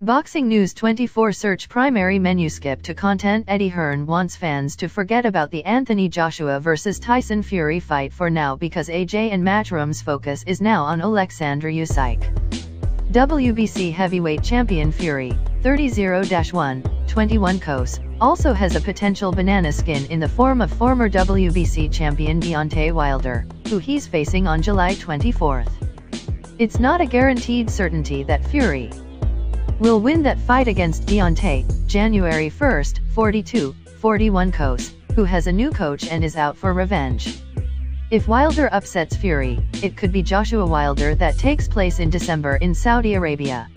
Boxing News 24 search primary menu skip to content. Eddie Hearn wants fans to forget about the Anthony Joshua vs Tyson Fury fight for now because AJ and Matchroom's focus is now on Oleksandr Usyk. WBC heavyweight champion Fury, 30-1, 21 kos, also has a potential banana skin in the form of former WBC champion Deontay Wilder, who he's facing on July 24. It's not a guaranteed certainty that Fury will win that fight against Deontay, January 1st, 42-41 kos, who has a new coach and is out for revenge. If Wilder upsets Fury, it could be Joshua Wilder that takes place in December in Saudi Arabia.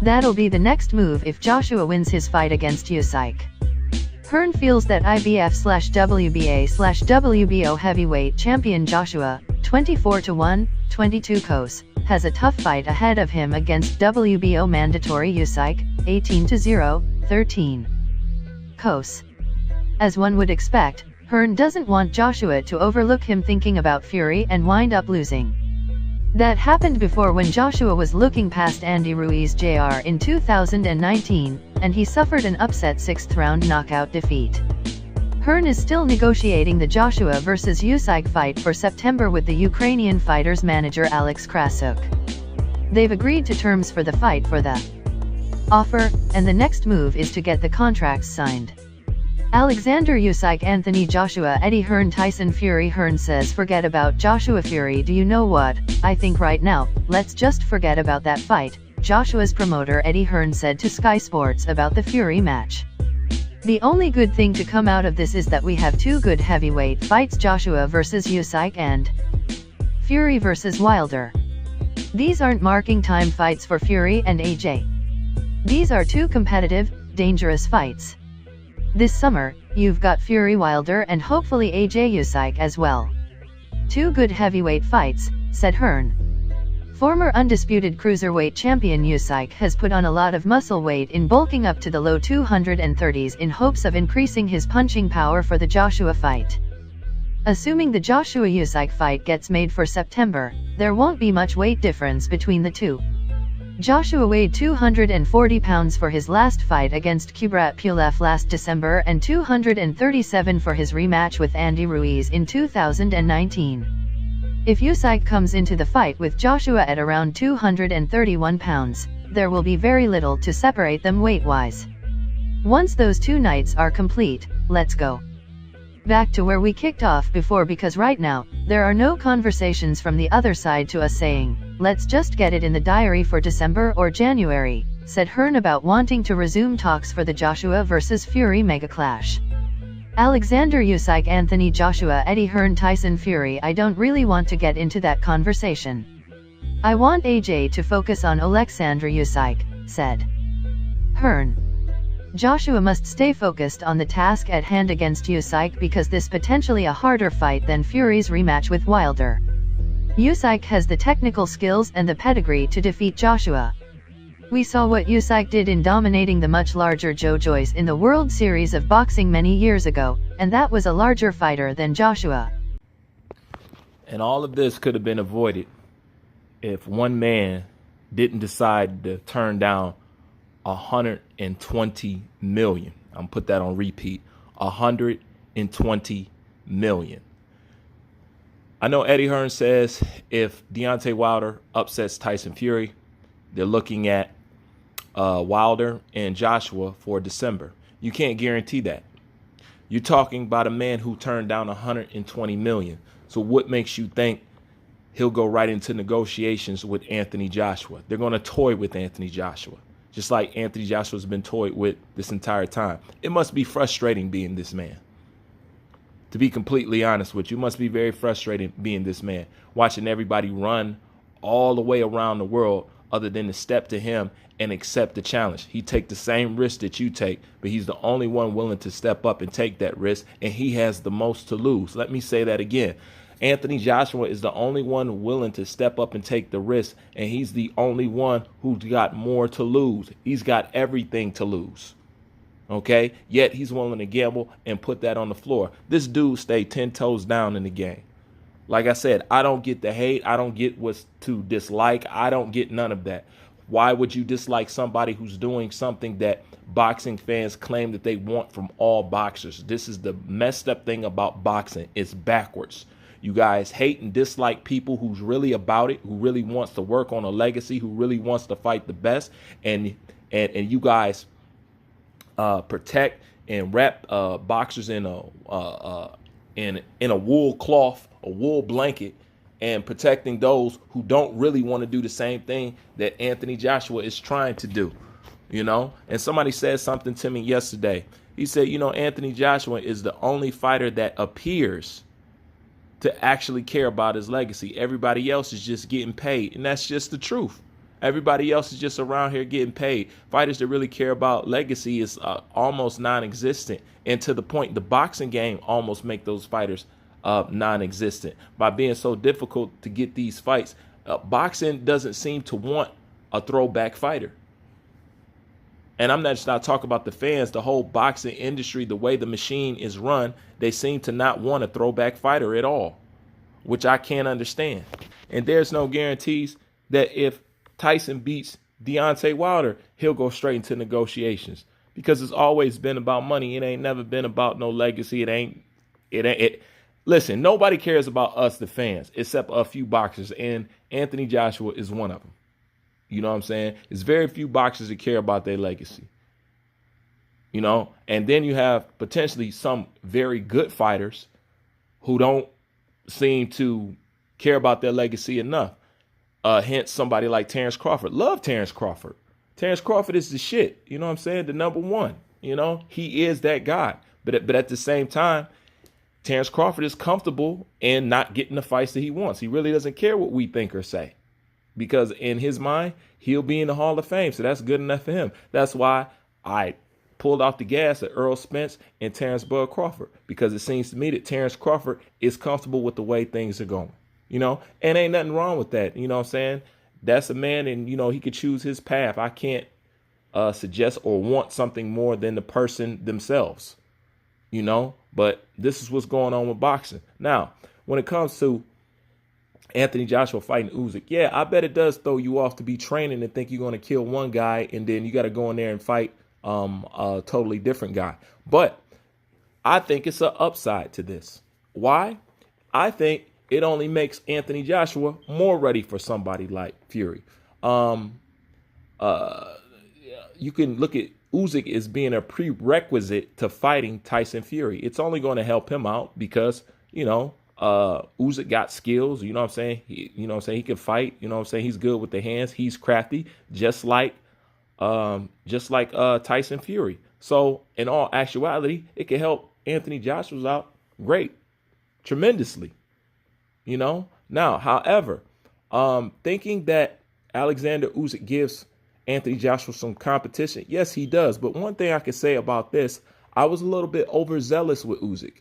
That'll be the next move if Joshua wins his fight against Usyk. Hearn feels that IBF/WBA/WBO heavyweight champion Joshua, 24-1, 22 kos, has a tough fight ahead of him against WBO mandatory Usyk, 18-0, 13 kos. As one would expect, Hearn doesn't want Joshua to overlook him thinking about Fury and wind up losing. That happened before when Joshua was looking past Andy Ruiz Jr. in 2019, and he suffered an upset 6th-round knockout defeat. Hearn is still negotiating the Joshua vs Usyk fight for September with the Ukrainian fighter's manager Alex Krasuk. They've agreed to terms for the fight for the offer, and the next move is to get the contracts signed. Oleksandr Usyk Anthony Joshua Eddie Hearn Tyson Fury Hearn says forget about Joshua Fury. Do you know what, I think right now, let's just forget about that fight, Joshua's promoter Eddie Hearn said to Sky Sports about the Fury match. The only good thing to come out of this is that we have two good heavyweight fights, Joshua vs Usyk and Fury vs Wilder. These aren't marking time fights for Fury and AJ. These are two competitive, dangerous fights. This summer, you've got Fury Wilder and hopefully AJ Usyk as well. Two good heavyweight fights, said Hearn. Former undisputed cruiserweight champion Usyk has put on a lot of muscle weight in bulking up to the low 230s in hopes of increasing his punching power for the Joshua fight. Assuming the Joshua-Usyk fight gets made for September, there won't be much weight difference between the two. Joshua weighed 240 pounds for his last fight against Kubrat Pulev last December and 237 for his rematch with Andy Ruiz in 2019. If Usyk comes into the fight with Joshua at around 231 pounds, there will be very little to separate them weight-wise. Once those two nights are complete, let's go back to where we kicked off before, because right now, there are no conversations from the other side to us saying, let's just get it in the diary for December or January, said Hearn about wanting to resume talks for the Joshua vs Fury mega clash. Oleksandr Usyk Anthony Joshua Eddie Hearn Tyson Fury. I don't really want to get into that conversation. I want AJ to focus on Oleksandr Usyk, said Hearn. Joshua must stay focused on the task at hand against Usyk because this potentially a harder fight than Fury's rematch with Wilder. Usyk has the technical skills and the pedigree to defeat Joshua. We saw what Usyk did in dominating the much larger Joe Joyce in the World Series of Boxing many years ago, and that was a larger fighter than Joshua. And all of this could have been avoided if one man didn't decide to turn down $120 million. I'm gonna put that on repeat. $120 million. I know Eddie Hearn says if Deontay Wilder upsets Tyson Fury, they're looking at Wilder and Joshua for December. You can't guarantee that. You're talking about a man who turned down $120 million. So what makes you think he'll go right into negotiations with Anthony Joshua? They're going to toy with Anthony Joshua, just like Anthony Joshua's been toyed with this entire time. It must be frustrating being this man. To be completely honest with you, it must be very frustrating being this man, watching everybody run all the way around the world other than to step to him and accept the challenge. He take the same risk that you take, but he's the only one willing to step up and take that risk, and he has the most to lose. Let me say that again. Anthony Joshua is the only one willing to step up and take the risk, and he's the only one who's got more to lose. He's got everything to lose. Okay? Yet he's willing to gamble and put that on the floor. This dude stayed 10 toes down in the game. Like I said, I don't get the hate. I don't get what's to dislike. I don't get none of that. Why would you dislike somebody who's doing something that boxing fans claim that they want from all boxers? This is the messed up thing about boxing. It's backwards. You guys hate and dislike people who's really about it, who really wants to work on a legacy, who really wants to fight the best. And you guys protect and wrap boxers in a wool cloth, a wool blanket, and protecting those who don't really want to do the same thing that Anthony Joshua is trying to do, you know? And somebody said something to me yesterday. He said, you know, Anthony Joshua is the only fighter that appears to actually care about his legacy. Everybody else is just getting paid. And that's just the truth. Everybody else is just around here getting paid. Fighters that really care about legacy is almost non-existent. And to the point, the boxing game almost make those fighters non-existent by being so difficult to get these fights. Boxing doesn't seem to want a throwback fighter. And I'm not just not talking about the fans, the whole boxing industry, the way the machine is run, they seem to not want a throwback fighter at all, which I can't understand. And there's no guarantees that if Tyson beats Deontay Wilder, he'll go straight into negotiations, because it's always been about money. It ain't never been about no legacy. Listen, nobody cares about us, the fans, except a few boxers, and Anthony Joshua is one of them. You know what I'm saying? There's very few boxers that care about their legacy. You know, and then you have potentially some very good fighters who don't seem to care about their legacy enough. Hence somebody like Terrence Crawford. Love Terrence Crawford. Terrence Crawford is the shit. You know what I'm saying? The number one. You know, he is that guy. But at the same time, Terrence Crawford is comfortable in not getting the fights that he wants. He really doesn't care what we think or say, because in his mind, he'll be in the Hall of Fame. So that's good enough for him. That's why I pulled off the gas at Earl Spence and Terrence Bud Crawford, because it seems to me that Terrence Crawford is comfortable with the way things are going, you know, and ain't nothing wrong with that. You know what I'm saying? That's a man, and, you know, he could choose his path. I can't suggest or want something more than the person themselves, you know, but this is what's going on with boxing. Now, when it comes to Anthony Joshua fighting Usyk, yeah, I bet it does throw you off to be training and think you're going to kill one guy and then you got to go in there and fight a totally different guy. But I think it's an upside to this. Why? I think it only makes Anthony Joshua more ready for somebody like Fury. You can look at Usyk as being a prerequisite to fighting Tyson Fury. It's only going to help him out because, you know, Usyk got skills, you know what I'm saying? He can fight, you know what I'm saying? He's good with the hands. He's crafty, just like Tyson Fury. So in all actuality, it can help Anthony Joshua out great, tremendously, you know? Now, however, thinking that Oleksandr Usyk gives Anthony Joshua some competition, yes, he does. But one thing I can say about this, I was a little bit overzealous with Usyk.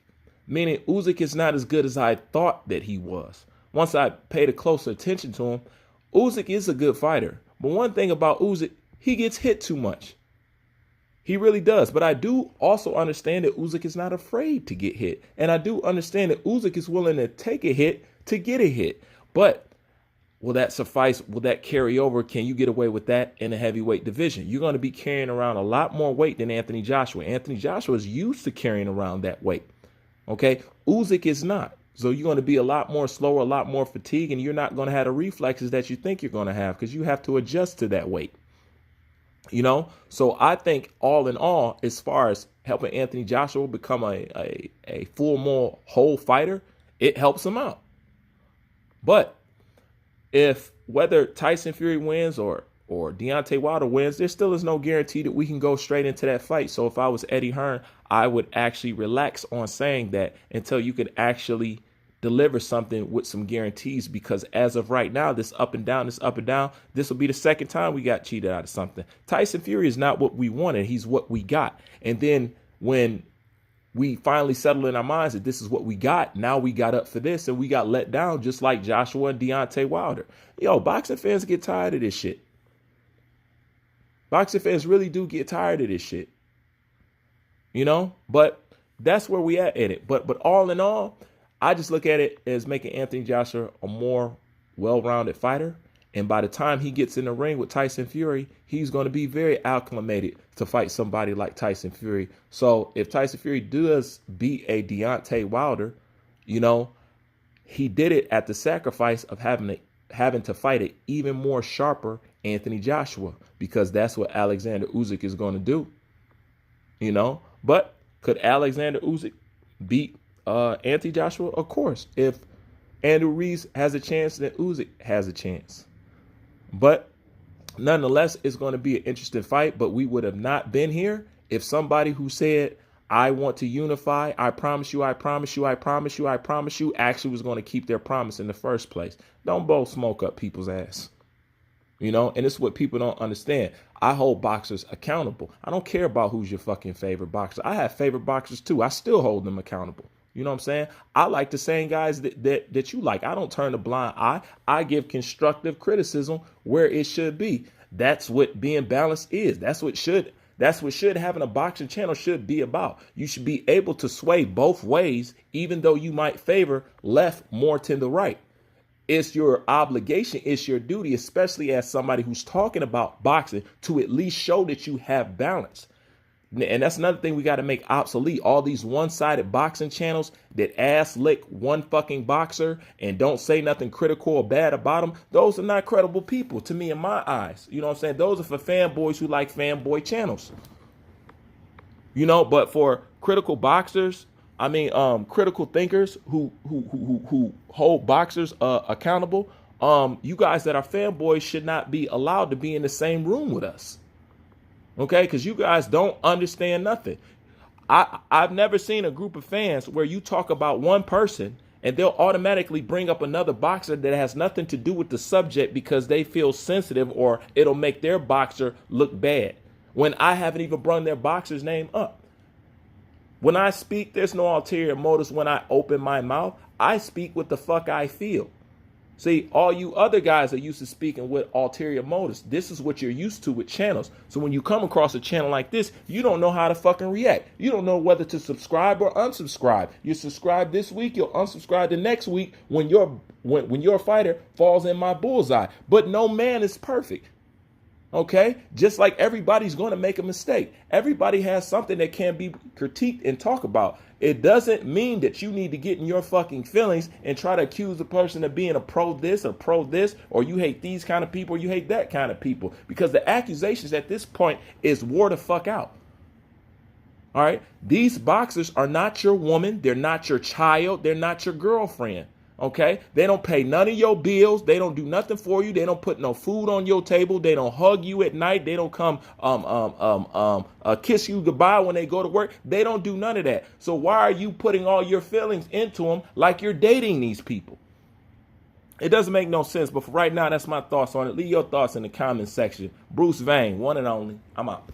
Meaning Usyk is not as good as I thought that he was. Once I paid a closer attention to him, Usyk is a good fighter. But one thing about Usyk, he gets hit too much. He really does. But I do also understand that Usyk is not afraid to get hit. And I do understand that Usyk is willing to take a hit to get a hit. But will that suffice? Will that carry over? Can you get away with that in the heavyweight division? You're going to be carrying around a lot more weight than Anthony Joshua. Anthony Joshua is used to carrying around that weight. Okay, Usyk is not. So you're going to be a lot more slower, a lot more fatigued, and you're not going to have the reflexes that you think you're going to have because you have to adjust to that weight. You know, so I think all in all, as far as helping Anthony Joshua become a full, more whole fighter, it helps him out. But if whether Tyson Fury wins or Deontay Wilder wins, there still is no guarantee that we can go straight into that fight. So if I was Eddie Hearn, I would actually relax on saying that until you can actually deliver something with some guarantees, because as of right now, this up and down, this will be the second time we got cheated out of something. Tyson Fury is not what we wanted. He's what we got. And then when we finally settled in our minds that this is what we got, now we got up for this and we got let down just like Joshua and Deontay Wilder. Yo, boxing fans get tired of this shit. Boxing fans really do get tired of this shit. You know, but that's where we at it. But all in all, I just look at it as making Anthony Joshua a more well-rounded fighter. And by the time he gets in the ring with Tyson Fury, he's going to be very acclimated to fight somebody like Tyson Fury. So if Tyson Fury does beat a Deontay Wilder, you know, he did it at the sacrifice of having to fight an even more sharper Anthony Joshua, because that's what Oleksandr Usyk is going to do. You know, but could Oleksandr Usyk beat Anthony Joshua? Of course. If Andrew Reese has a chance, then Usyk has a chance. But nonetheless, it's going to be an interesting fight. But we would have not been here if somebody who said, I want to unify, I promise you, I promise you, I promise you, I promise you, actually was going to keep their promise in the first place. Don't blow smoke up people's ass. You know, and it's what people don't understand. I hold boxers accountable. I don't care about who's your fucking favorite boxer. I have favorite boxers too. I still hold them accountable. You know what I'm saying? I like the same guys that you like. I don't turn a blind eye. I give constructive criticism where it should be. That's what being balanced is. That's what having a boxing channel should be about. You should be able to sway both ways, even though you might favor left more to the right. It's your obligation, it's your duty, especially as somebody who's talking about boxing, to at least show that you have balance. And that's another thing we got to make obsolete. All these one-sided boxing channels that ass lick one fucking boxer and don't say nothing critical or bad about them. Those are not credible people to me in my eyes. You know what I'm saying? Those are for fanboys who like fanboy channels. You know, but for critical boxers, I mean, critical thinkers who hold boxers accountable, you guys that are fanboys should not be allowed to be in the same room with us. OK, because you guys don't understand nothing. I've never seen a group of fans where you talk about one person and they'll automatically bring up another boxer that has nothing to do with the subject because they feel sensitive or it'll make their boxer look bad, when I haven't even brought their boxer's name up. When I speak, there's no ulterior motives. When I open my mouth, I speak what the fuck I feel. See, all you other guys are used to speaking with ulterior motives. This is what you're used to with channels. So when you come across a channel like this, you don't know how to fucking react. You don't know whether to subscribe or unsubscribe. You subscribe this week, you'll unsubscribe the next week when your fighter falls in my bullseye. But no man is perfect. OK, just like everybody's going to make a mistake. Everybody has something that can be critiqued and talked about. It doesn't mean that you need to get in your fucking feelings and try to accuse the person of being a pro this, or you hate these kind of people, or you hate that kind of people, because the accusations at this point is wore the fuck out. All right. These boxers are not your woman. They're not your child. They're not your girlfriend. OK, they don't pay none of your bills. They don't do nothing for you. They don't put no food on your table. They don't hug you at night. They don't come kiss you goodbye when they go to work. They don't do none of that. So why are you putting all your feelings into them like you're dating these people? It doesn't make no sense. But for right now, that's my thoughts on it. Leave your thoughts in the comment section. Bruce Vane, one and only. I'm out.